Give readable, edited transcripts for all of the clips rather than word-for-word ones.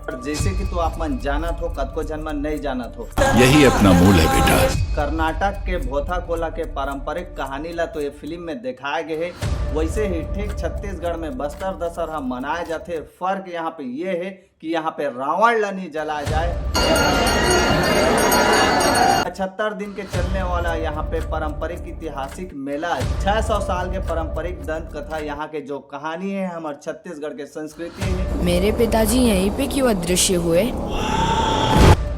और जैसे कि तो आप मन जानत हो कतको जन मन नहीं जानत हो, यही अपना मूल है बेटा। कर्नाटक के भोथा कोला के पारंपरिक कहानी ला तो ये फिल्म में दिखाए गए है। वैसे ही ठीक छत्तीसगढ़ में बस्तर दशहरा मनाए जाते। फर्क यहाँ पे ये है कि यहाँ पे रावण ला नहीं जलाया जाए। 75 दिन के चलने वाला यहाँ पे पारंपरिक ऐतिहासिक मेला 600 साल के पारंपरिक दंत कथा यहाँ के जो कहानी है हमारे छत्तीसगढ़ के संस्कृति है। मेरे पिताजी यहीं पे क्यों अदृश्य हुए?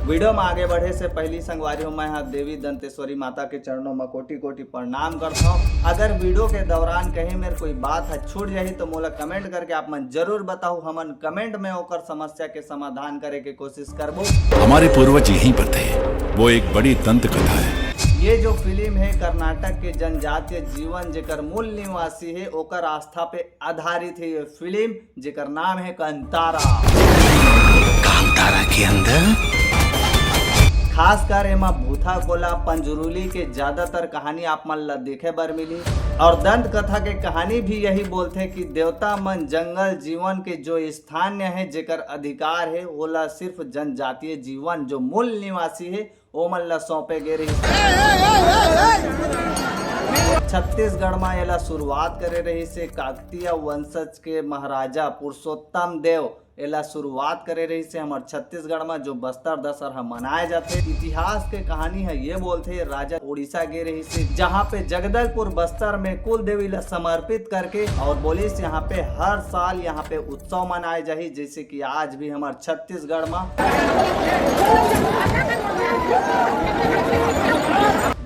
वीडियो में आगे बढ़े से पहली संगवारी हूँ मैं यहाँ देवी दंतेश्वरी माता के चरणों में कोटि कोटि प्रणाम करता हूँ। अगर वीडियो के दौरान कहीं मेरे कोई बात है छूट जाही तो मोला कमेंट करके आप मन जरूर बताओ। हमन कमेंट में होकर समस्या के समाधान करे के कोशिश करबो। हमारे पूर्वज यहीं पर थे, वो एक बड़ी दंत कथा है। ये जो फिल्म है कर्नाटक के जनजातीय जीवन जेकर मूल निवासी है ओकर आस्था पे आधारित है। ये फिल्म जेकर नाम है कांतारा। कांतारा के अंदर खासकर एमा भूथा कोला पंजरुली के ज्यादातर कहानी आप मन ला देखे बर मिली। और दंत कथा के कहानी भी यही बोलते कि देवता मन जंगल जीवन के जो स्थानीय है जेकर अधिकार है ओला सिर्फ जनजातीय जीवन जो मूल निवासी है ओ मन ला सौंपे गे रही। छत्तीसगढ़ में एला शुरुआत करे रही से काकतीय वंशज के महाराजा पुरुषोत्तम देव एला शुरुआत करे रही से हमारे छत्तीसगढ़ में जो बस्तर दशहरा मनाए जाते। इतिहास के कहानी है ये बोलते राजा उड़ीसा गे रही से जहाँ पे जगदलपुर बस्तर में कुल देवी ला समर्पित करके और बोलिस यहाँ पे हर साल यहाँ पे उत्सव मनाए जाही। जैसे कि आज भी हमारे छत्तीसगढ़ में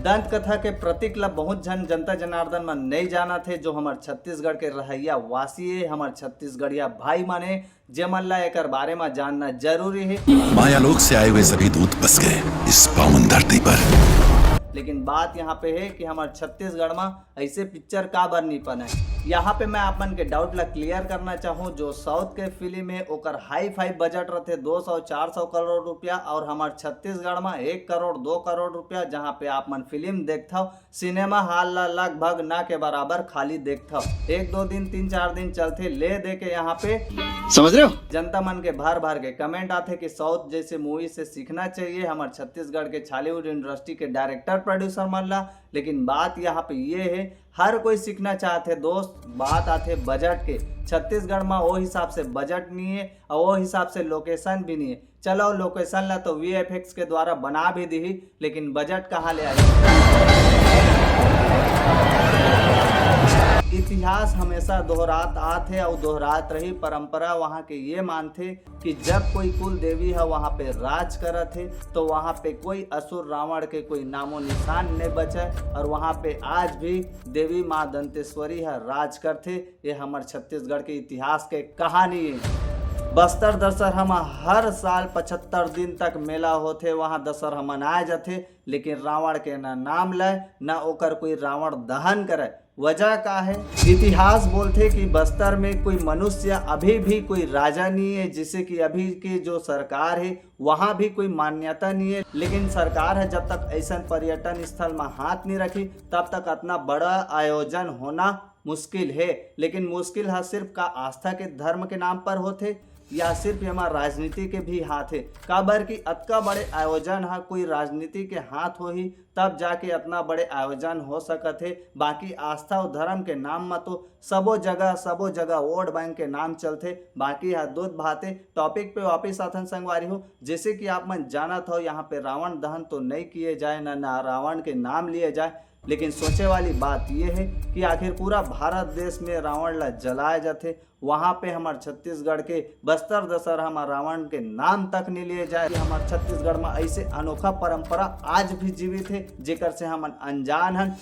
दंत कथा के प्रतीक ला बहुत जनता जनार्दन में नहीं जाना थे। जो हमारे छत्तीसगढ़ के रहैया वासी है हमारे छत्तीसगढ़िया भाई माने जे मन ला एकर बारे में जानना जरूरी है। मायालोक से आए हुए सभी दूत बस गए इस पावन धरती पर। लेकिन बात यहाँ पे है कि हमारे छत्तीसगढ़ में ऐसे पिक्चर का बर नहीं बने। यहाँ पे मैं आपन के डाउट ला क्लियर करना चाहूँ। जो साउथ के फिल्म है ओकर हाई फाई बजट रहते 200-400 करोड़ रुपया और हमारे छत्तीसगढ़ में 1 करोड़ 2 करोड़ रुपया। जहाँ पे आप मन फिल्म देखता हो सिनेमा हॉल ला लगभग ना के बराबर खाली देखता हो। 1-2 दिन 3-4 दिन चलते ले दे के यहाँ पे समझ रहे हो? जनता मन के भर भर के कमेंट आते कि साउथ जैसे मूवी से सीखना चाहिए हमारे छत्तीसगढ़ के छालीवुड इंडस्ट्री के डायरेक्टर प्रोड्यूसर मन ला। लेकिन बात यहाँ पे ये है हर कोई सीखना चाहते दोस्त। बात आते बजट के। छत्तीसगढ़ में वो हिसाब से बजट नहीं है और वो हिसाब से लोकेशन भी नहीं है। चलो लोकेशन ला तो VFX के द्वारा बना भी दी लेकिन बजट कहाँ ले आई। इतिहास हमेशा दोहरात आते और दोहरात रही। परंपरा वहाँ के ये मानते कि जब कोई कुल देवी है वहाँ पे राज करत है तो वहाँ पे कोई असुर रावण के कोई नामो निशान नहीं बचे। और वहाँ पे आज भी देवी माँ दंतेश्वरी है राज करते। ये हमारे छत्तीसगढ़ के इतिहास के कहानी है। बस्तर दशहरा में हर साल 75 दिन तक मेला होते। वहाँ दशहरा मनाए जाते लेकिन रावण के ना नाम लाए ना ओकर कोई रावण दहन करे। वजह का है? इतिहास बोलते कि बस्तर में कोई मनुष्य अभी भी कोई राजा नहीं है। जिसे कि अभी की जो सरकार है वहाँ भी कोई मान्यता नहीं है। लेकिन सरकार है जब तक ऐसा पर्यटन स्थल में हाथ नहीं रखी तब तक इतना बड़ा आयोजन होना मुश्किल है। लेकिन मुश्किल है सिर्फ का आस्था के धर्म के नाम पर होते या सिर्फ हमारा राजनीति के भी हाथ है। काबर की अतका बड़े आयोजन है कोई राजनीति के हाथ हो ही तब जाके इतना बड़े आयोजन हो सकत है। बाकी आस्था और धर्म के नाम में तो सबो जगह वोट बैंक के नाम चलते। बाकी है दूध भाते। टॉपिक पे वापिस आथन संगवारी हो। जैसे कि आप मन जानत हो यहाँ पे रावण दहन तो नहीं किए जाए ना रावण के नाम लिए जाए। लेकिन सोचे वाली बात यह है कि आखिर पूरा भारत देश में रावण ला जलाए जाते वहाँ पे हमारे छत्तीसगढ़ के बस्तर दशहरा में रावण के नाम तक नहीं लिए जाए। हमारे छत्तीसगढ़ में ऐसे अनोखा परंपरा आज भी जीवित है जेकर से हम अनजान हन।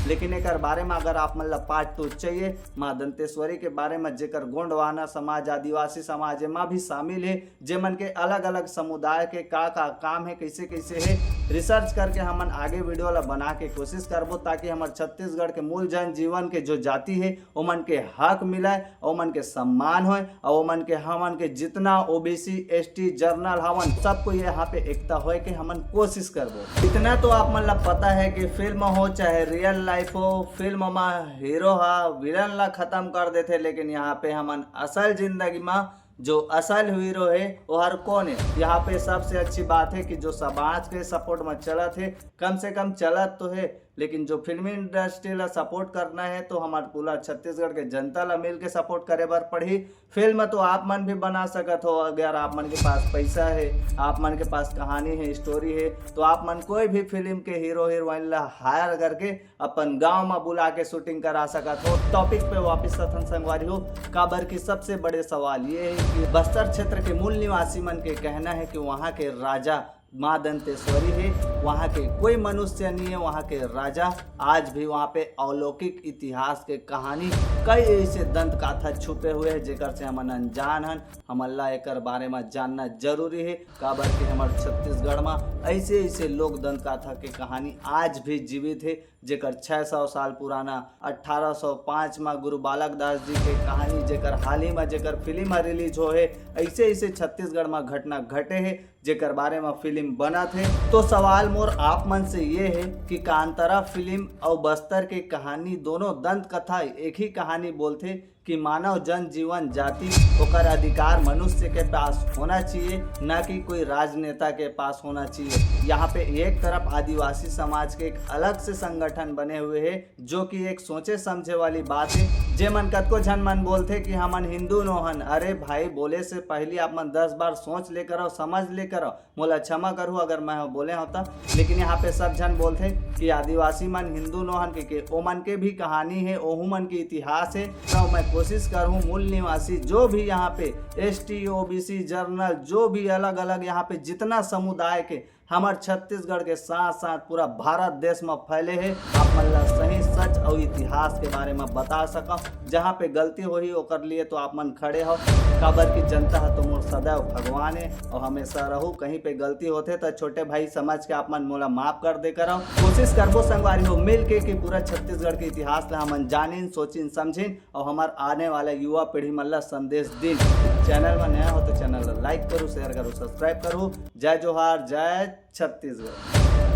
लेकिन एक बारे में अगर आप मतलब पार्ट 2 चाहिए माँ दंतेश्वरी के बारे में जेकर गोंडवाना समाज आदिवासी समाज में भी शामिल है जे मन के अलग अलग समुदाय के का काम है कैसे है रिसर्च करके हमन आगे वीडियो ला बना के कोशिश करबो ताकि हमार छत्तीसगढ़ के मूल जन जीवन के जो जाति है ओमन के हक मिलाए, ओमन के सम्मान होए और ओमन के हमन के जितना ओबीसी एसटी जर्नल हवन सबको यहाँ पे एकता होए के हमन कोशिश करबो। इतना तो आप मन ला पता है कि फिल्म हो चाहे रियल लाइफ हो, फिल्म में हीरो हा विलन ला खत्म कर देते, लेकिन यहाँ पे हमन असल जिंदगी में जो असल हीरो है वो हर कौन है। यहाँ पे सबसे अच्छी बात है कि जो समाज के सपोर्ट में चलत है, कम से कम चलत तो है, लेकिन जो फिल्मी इंडस्ट्री ला सपोर्ट करना है तो हमारे पूरा छत्तीसगढ़ के जनता ला मिल के सपोर्ट करे बर पड़ी। फिल्म तो आप मन भी बना सकत हो, अगर आप मन के पास पैसा है, आप मन के पास कहानी है, स्टोरी है, तो आप मन कोई भी फिल्म के हीरो हीरोइन ला हायर करके अपन गांव में बुला के शूटिंग करा सकत हो। टॉपिक पे वापस सथन संगवारी हो काबर की सबसे बड़े सवाल ये है कि बस्तर क्षेत्र के मूल निवासी मन के कहना है कि वहाँ के राजा माँ दंतेश्वरी है, वहाँ के कोई मनुष्य नहीं है, वहाँ के राजा आज भी वहाँ पे अलौकिक इतिहास के कहानी कई ऐसे दंत गाथा छुपे हुए हैं जेकर से हमन अनजान हन। हमला एकर बारे में जानना जरूरी है काबर कि हमारे छत्तीसगढ़ में ऐसे ऐसे लोग दंत गाथा के कहानी आज भी जीवित है जेकर 600 साल पुराना 1805 में गुरु बालक दास जी के कहानी जेकर हाल ही में जेकर फिल्म रिलीज हो है। ऐसे ऐसे छत्तीसगढ़ में घटना घटे है जेकर बारे में फिल्म बना थे। तो सवाल मोर आप मन से ये है कि कांतारा फिल्म और बस्तर के कहानी दोनों दंत कथा एक ही कहानी बोलते कि मानव जन जीवन जाति ओकर अधिकार मनुष्य के पास होना चाहिए, न कि कोई राजनेता के पास होना चाहिए। यहाँ पे एक तरफ आदिवासी समाज के एक अलग से संगठन बने हुए हैं जो कि एक सोचे समझे वाली बात है। जे मन कतको झन मन बोलते कि हमन हिंदू नोहन, अरे भाई बोले से पहले आप मन 10 बार सोच ले करो, समझ ले करो। मोला क्षमा करूँ अगर मैं बोले होता, लेकिन यहाँ पे सब जन बोलते कि आदिवासी मन हिंदू नोहन के ओ मन के भी कहानी है, ओहू मन की इतिहास है। तो मैं कोशिश करूँ मूल निवासी जो भी यहाँ पे एसटी ओबीसी जर्नल जो भी अलग अलग यहाँ पे जितना समुदाय के हमारे छत्तीसगढ़ के साथ साथ पूरा भारत देश में फैले हैं, आप मन सही सच और इतिहास के बारे में बता सका। जहाँ पे गलती हुई ओकर लिए तो आप मन खड़े हो, काबर की जनता है तो मोर सदैव भगवान है और हमेशा रहू। कहीं पे गलती होते तो छोटे भाई समझ के आप मन मोला माफ कर दे कर कोशिश करबो संगवारी हो मिल के कि पूरा छत्तीसगढ़ के इतिहास ला हमन जानिन सोचिन समझिन और हमार आने वाला युवा पीढ़ी मन ला संदेश दिन। चैनल में नया हो तो चैनल लाइक करो, शेयर करो, सब्सक्राइब करो। जय जोहार, जय छत्तीसगढ़।